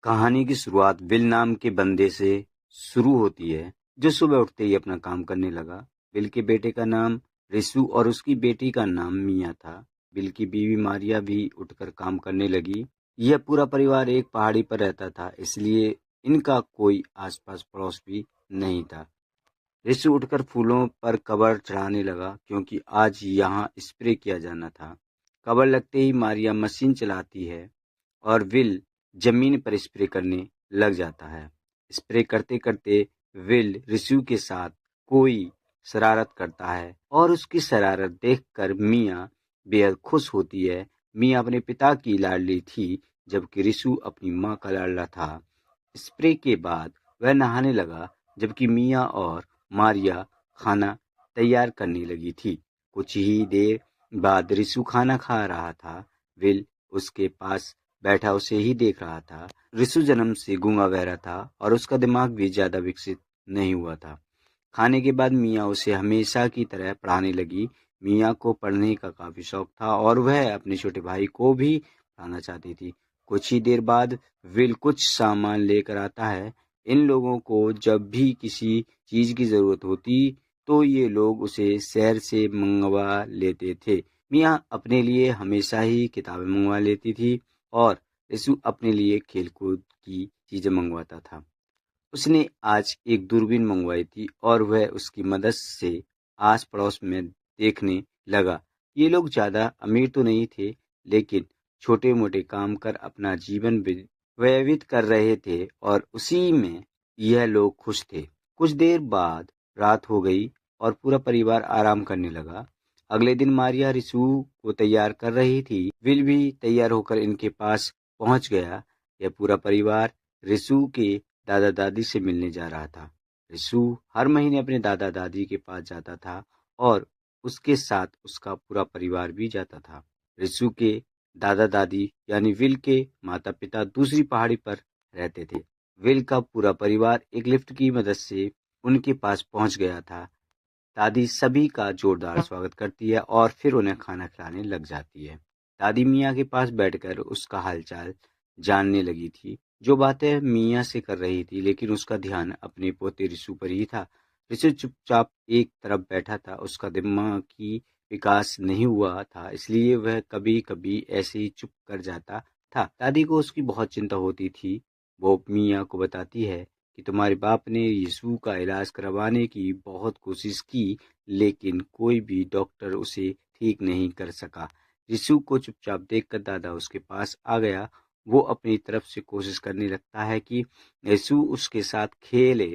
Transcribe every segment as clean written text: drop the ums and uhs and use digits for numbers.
कहानी की शुरुआत बिल नाम के बंदे से शुरू होती है, जो सुबह उठते ही अपना काम करने लगा। बिल के बेटे का नाम रिसु और उसकी बेटी का नाम मिया था। बिल की बीवी मारिया भी उठकर काम करने लगी। यह पूरा परिवार एक पहाड़ी पर रहता था, इसलिए इनका कोई आसपास पड़ोस भी नहीं था। रिसु उठकर फूलों पर कवर चढ़ाने लगा, क्योंकि आज यहाँ स्प्रे किया जाना था। कवर लगते ही मारिया मशीन चलाती है और विल जमीन पर स्प्रे करने लग जाता है। स्प्रे करते करते विल रिसु के साथ कोई शरारत करता है और उसकी शरारत देखकर मिया बेहद खुश होती है। मिया अपने पिता की लाडली थी, जबकि रिसु अपनी माँ का लाडला था। स्प्रे के बाद वह नहाने लगा, जबकि मिया और मारिया खाना तैयार करने लगी थी। कुछ ही देर बाद रिसु खाना खा रहा था। विल उसके पास बैठा उसे ही देख रहा था। रिसु जन्म से गूंगा बहरा था और उसका दिमाग भी ज्यादा विकसित नहीं हुआ था। खाने के बाद मिया उसे हमेशा की तरह पढ़ाने लगी। मिया को पढ़ने का काफी शौक था और वह अपने छोटे भाई को भी पढ़ाना चाहती थी। कुछ ही देर बाद विल कुछ सामान लेकर आता है। इन लोगों को जब भी किसी चीज की जरूरत होती तो ये लोग उसे शहर से मंगवा लेते थे। मिया अपने लिए हमेशा ही किताबें मंगवा लेती थी और रिसु अपने लिए खेलकूद की चीजें मंगवाता था। उसने आज एक दूरबीन मंगवाई थी और वह उसकी मदद से आस पड़ोस में देखने लगा। ये लोग ज्यादा अमीर तो नहीं थे, लेकिन छोटे मोटे काम कर अपना जीवन व्यतीत कर रहे थे और उसी में यह लोग खुश थे। कुछ देर बाद रात हो गई और पूरा परिवार आराम करने लगा। अगले दिन मारिया रिसु को तैयार कर रही थी। विल भी तैयार होकर इनके पास पहुंच गया। यह पूरा परिवार रिसु के दादा दादी से मिलने जा रहा था। रिसु हर महीने अपने दादा दादी के पास जाता था और उसके साथ उसका पूरा परिवार भी जाता था। रिसु के दादा दादी यानी विल के माता पिता दूसरी पहाड़ी पर रहते थे। विल का पूरा परिवार एक लिफ्ट की मदद से उनके पास पहुंच गया था। दादी सभी का जोरदार स्वागत करती है और फिर उन्हें खाना खिलाने लग जाती है। दादी मियाँ के पास बैठकर उसका हालचाल जानने लगी थी। जो बातें मियाँ से कर रही थी, लेकिन उसका ध्यान अपने पोते रिसु पर ही था। रिसु चुपचाप एक तरफ बैठा था। उसका दिमाग की विकास नहीं हुआ था, इसलिए वह कभी कभी ऐसे ही चुप कर जाता था। दादी को उसकी बहुत चिंता होती थी। वो मियाँ को बताती है कि तुम्हारे बाप ने यीशु का इलाज करवाने की बहुत कोशिश की, लेकिन कोई भी डॉक्टर उसे ठीक नहीं कर सका। यीशु को चुपचाप देखकर दादा उसके पास आ गया। वो अपनी तरफ से कोशिश करने लगता है कि यीशु उसके साथ खेले।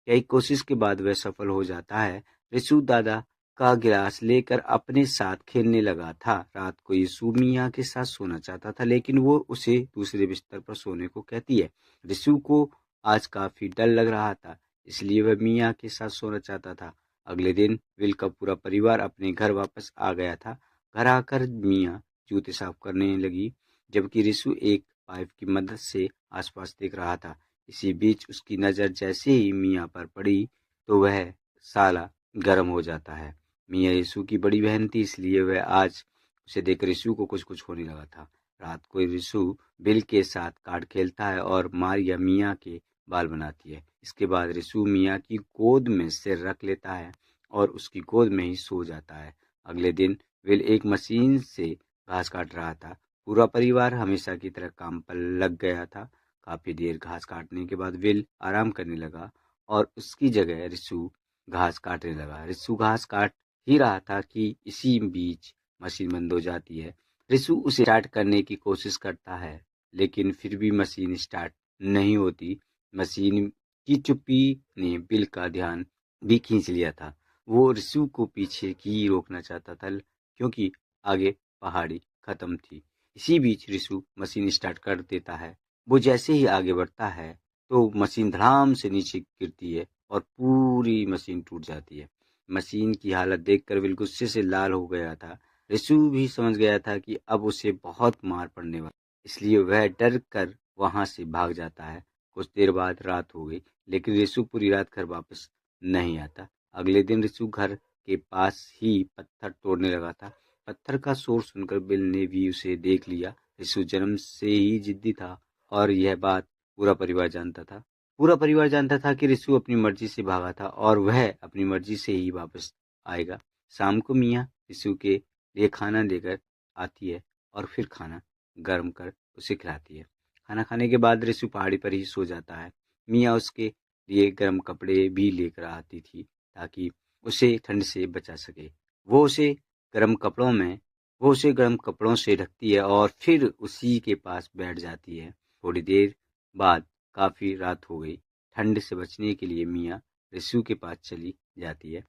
कई कोशिश के बाद वह सफल हो जाता है। यीशु दादा का गिलास लेकर अपने साथ खेलने लगा था। रात को यीशु मियाँ के साथ सोना चाहता था, लेकिन वो उसे दूसरे बिस्तर पर सोने को कहती है। यीशु को आज काफी डर लग रहा था, इसलिए वह मियाँ के साथ सोना चाहता था। अगले दिन विल का पूरा परिवार अपने घर वापस आ गया था। घर आकर मियाँ जूते साफ करने लगी, जबकि रिसु एक पाइप की मदद से आसपास देख रहा था। इसी बीच उसकी नजर जैसे ही मियाँ पर पड़ी तो वह साला गर्म हो जाता है। मियाँ रिसु की बड़ी बहन थी, इसलिए वह आज उसे देख रिसु को कुछ कुछ होने लगा था। रात को रिसु बिल के साथ कार्ड खेलता है और मारिया मियाँ के बाल बनाती है। इसके बाद रिसु मियाँ की गोद में सिर रख लेता है और उसकी गोद में ही सो जाता है। अगले दिन विल एक मशीन से घास काट रहा था। पूरा परिवार हमेशा की तरह काम पर लग गया था। काफी देर घास काटने के बाद विल आराम करने लगा और उसकी जगह रिसु घास काटने लगा। रिसु घास काट ही रहा था कि इसी बीच मशीन बंद हो जाती है। रिसु उसे स्टार्ट करने की कोशिश करता है, लेकिन फिर भी मशीन स्टार्ट नहीं होती। मशीन की चुप्पी ने बिल का ध्यान भी खींच लिया था। वो रिसु को पीछे की रोकना चाहता था, क्योंकि आगे पहाड़ी खत्म थी। इसी बीच रिसु मशीन स्टार्ट कर देता है। वो जैसे ही आगे बढ़ता है तो मशीन धड़ाम से नीचे गिरती है और पूरी मशीन टूट जाती है। मशीन की हालत देखकर विल गुस्से से लाल हो गया था। रिसु भी समझ गया था कि अब उसे बहुत मार पड़ने वाली, इसलिए वह डर कर वहां से भाग जाता है। कुछ देर बाद रात हो गई, लेकिन रिसु पूरी रात घर वापस नहीं आता। अगले दिन रिसु घर के पास ही पत्थर तोड़ने लगा था। पत्थर का शोर सुनकर बिल ने भी उसे देख लिया। रिसु जन्म से ही जिद्दी था और यह बात पूरा परिवार जानता था। पूरा परिवार जानता था कि रिसु अपनी मर्जी से भागा था और वह अपनी मर्जी से ही वापस आएगा। शाम को मियाँ रिसु के लिए खाना लेकर आती है और फिर खाना गर्म कर उसे खिलाती है। खाना खाने के बाद रिसु पहाड़ी पर ही सो जाता है। मियाँ उसके लिए गर्म कपड़े भी लेकर आती थी ताकि उसे ठंड से बचा सके। वो उसे गर्म कपड़ों में वो उसे गर्म कपड़ों से ढकती है और फिर उसी के पास बैठ जाती है। थोड़ी देर बाद काफी रात हो गई। ठंड से बचने के लिए मियाँ रिसु के पास चली जाती है।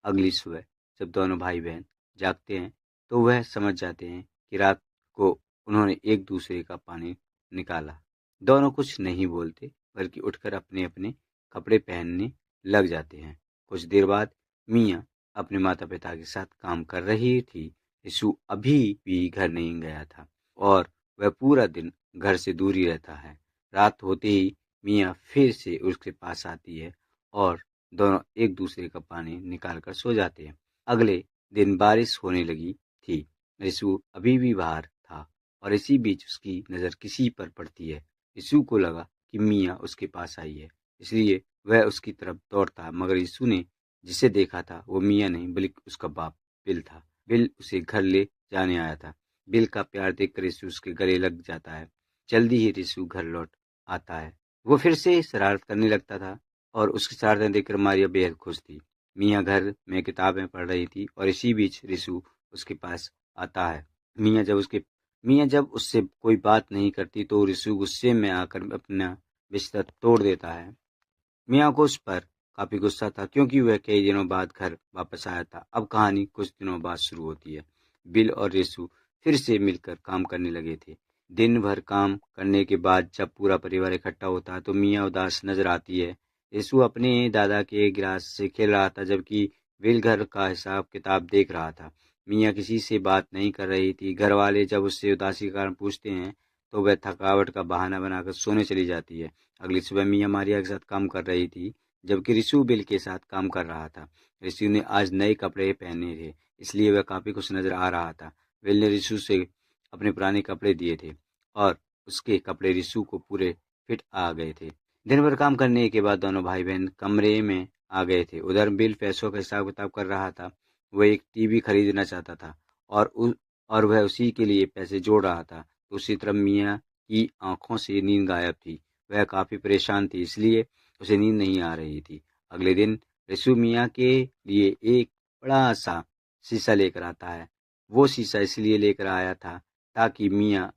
अगली सुबह जब दोनों भाई बहन जागते हैं तो वह समझ जाते हैं कि रात को उन्होंने एक दूसरे का पानी निकाला। दोनों कुछ नहीं बोलते बल्कि उठकर अपने अपने कपड़े पहनने लग जाते हैं। कुछ देर बाद मियाँ अपने माता पिता के साथ काम कर रही थी। यीशु अभी भी घर नहीं गया था और वह पूरा दिन घर से दूर ही रहता है। रात होते ही मियाँ फिर से उसके पास आती है और दोनों एक दूसरे का पानी निकाल कर सो जाते हैं। अगले दिन बारिश होने लगी थी। यीशु अभी भी बाहर था और इसी बीच उसकी नज़र किसी पर पड़ती है। यीशु को लगा कि मियाँ उसके पास आई है, इसलिए वह उसकी तरफ दौड़ता है, मगर यीशु ने जिसे देखा था वो मियाँ नहीं बल्कि उसका बाप बिल था। बिल उसे घर ले जाने आया था। बिल का प्यार देखकर यीशु उसके गले लग जाता है। जल्दी ही यीशु घर लौट आता है। वो फिर से शरारत करने लगता था और उसकी शरारतें देखकर मारिया बेहद खुश थी। मियाँ घर में किताबें पढ़ रही थी और इसी बीच यीशु उसके पास आता है। मियाँ जब उससे कोई बात नहीं करती तो यीशु गुस्से में आकर अपना बिस्तर तोड़ देता है। मियाँ को उस पर काफी गुस्सा था क्योंकि वह कई दिनों बाद घर वापस आया था। अब कहानी कुछ दिनों बाद शुरू होती है। बिल और यीशु फिर से मिलकर काम करने लगे थे। दिन भर काम करने के बाद जब पूरा परिवार इकट्ठा होता है तो मियाँ उदास नजर आती है। यीशु अपने दादा के गिलास से खेल रहा था जबकि बिल घर का हिसाब किताब देख रहा था। मियाँ किसी से बात नहीं कर रही थी। घर वाले जब उससे उदासी के कारण पूछते हैं तो वह थकावट का बहाना बनाकर सोने चली जाती है। अगली सुबह मियाँ मारिया के साथ काम कर रही थी जबकि रिशु बिल के साथ काम कर रहा था। रिशु ने आज नए कपड़े पहने थे इसलिए वह काफी खुश नजर आ रहा था। बिल ने रिशु से अपने पुराने कपड़े दिए थे और उसके कपड़े रिशु को पूरे फिट आ गए थे। दिन भर काम करने के बाद दोनों भाई बहन कमरे में आ गए थे। उधर बिल पैसों का हिसाब किताब कर रहा था। वह एक टीवी खरीदना चाहता था और वह उसी के लिए पैसे जोड़ रहा था। दूसरी तरफ मियाँ की आंखों से नींद गायब थी। वह काफी परेशान थी इसलिए उसे नींद नहीं आ रही थी। अगले दिन रिशु मियाँ के लिए एक बड़ा सा शीशा लेकर आता है। वो शीशा इसलिए लेकर आया था ताकि मियाँ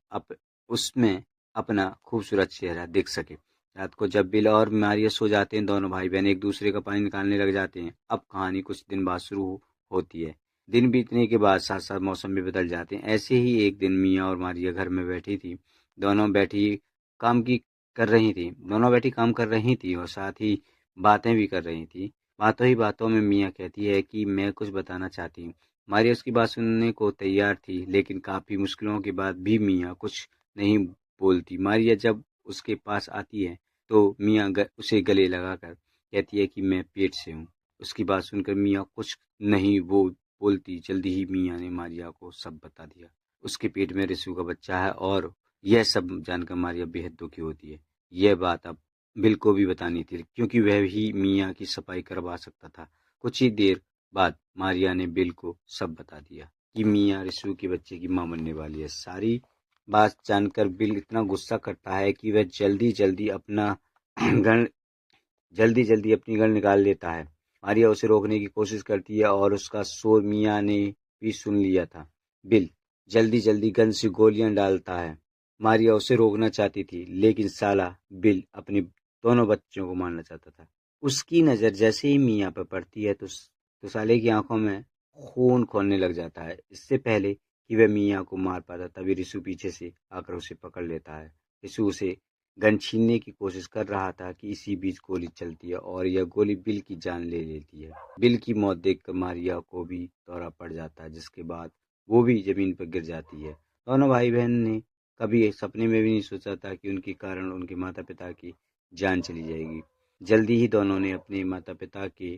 उसमें अपना खूबसूरत चेहरा देख सके। रात को जब बिल और मारिया सो जाते हैं दोनों भाई बहन एक दूसरे का पानी निकालने लग जाते हैं। अब कहानी कुछ दिन बाद शुरू होती है। दिन बीतने के बाद साथ साथ मौसम भी बदल जाते हैं। ऐसे ही एक दिन मियाँ और मारिया घर में बैठी थी। दोनों बैठी काम की दोनों बैठी काम कर रही थी और साथ ही बातें भी कर रही थी। बातों ही बातों में मियाँ कहती है कि मैं कुछ बताना चाहती हूँ। मारिया उसकी बात सुनने को तैयार थी लेकिन काफी मुश्किलों के बाद भी मियाँ कुछ नहीं बोलती। मारिया जब उसके पास आती है तो मियाँ उसे गले लगाकर कहती है कि मैं पेट से हूँ। उसकी बात सुनकर मियाँ कुछ नहीं वो बोलती। जल्दी ही मियाँ ने मारिया को सब बता दिया। उसके पेट में रिशु का बच्चा है और यह सब जानकर मारिया बेहद दुखी होती है। यह बात अब बिल को भी बतानी थी क्योंकि वह भी मियाँ की सफाई करवा सकता था। कुछ ही देर बाद मारिया ने बिल को सब बता दिया कि मियाँ रिशु के बच्चे की माँ बनने वाली है। सारी बात जानकर बिल इतना गुस्सा करता है कि वह गन जल्दी जल्दी अपनी गन निकाल लेता है। मारिया उसे रोकने की कोशिश करती है और उसका शोर मियाँ ने भी सुन लिया था। बिल जल्दी जल्दी गन से गोलियां डालता है। मारिया उसे रोकना चाहती थी लेकिन साला बिल अपने दोनों बच्चों को मारना चाहता था। उसकी नज़र जैसे ही मियाँ पर पड़ती है तो साले की आंखों में खून खोलने लग जाता है। इससे पहले कि वह मियाँ को मार पाता तभी रिशु पीछे से आकर उसे पकड़ लेता है। रिशु उसे गन छीनने की कोशिश कर रहा था कि इसी बीच गोली चलती है और यह गोली बिल की जान ले लेती है। बिल की मौत देखकर मारिया को भी दौरा पड़ जाता है जिसके बाद वो भी जमीन पर गिर जाती है। दोनों भाई बहन ने कभी सपने में भी नहीं सोचा था कि उनके कारण उनके माता पिता की जान चली जाएगी। जल्दी ही दोनों ने अपने माता पिता के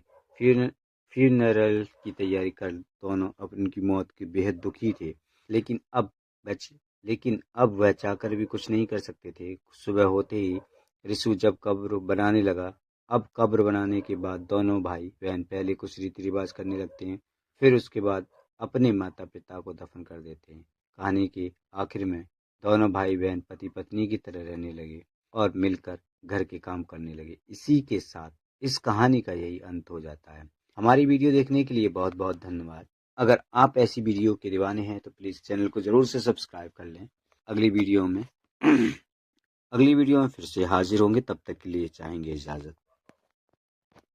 फ्यूनरल की तैयारी कर दोनों अब उनकी मौत के बेहद दुखी थे। लेकिन अब लेकिन अब वह चाहकर भी कुछ नहीं कर सकते थे। सुबह होते ही रिसु जब कब्र बनाने लगा। अब कब्र बनाने के बाद दोनों भाई बहन पहले कुछ रीति रिवाज करने लगते हैं, फिर उसके बाद अपने माता पिता को दफन कर देते हैं। कहानी के आखिर में दोनों भाई बहन पति पत्नी की तरह रहने लगे और मिलकर घर के काम करने लगे। इसी के साथ इस कहानी का यही अंत हो जाता है। हमारी वीडियो देखने के लिए बहुत बहुत धन्यवाद। अगर आप ऐसी वीडियो के दीवाने हैं तो प्लीज़ चैनल को ज़रूर से सब्सक्राइब कर लें। अगली वीडियो में फिर से हाजिर होंगे, तब तक के लिए चाहेंगे इजाज़त।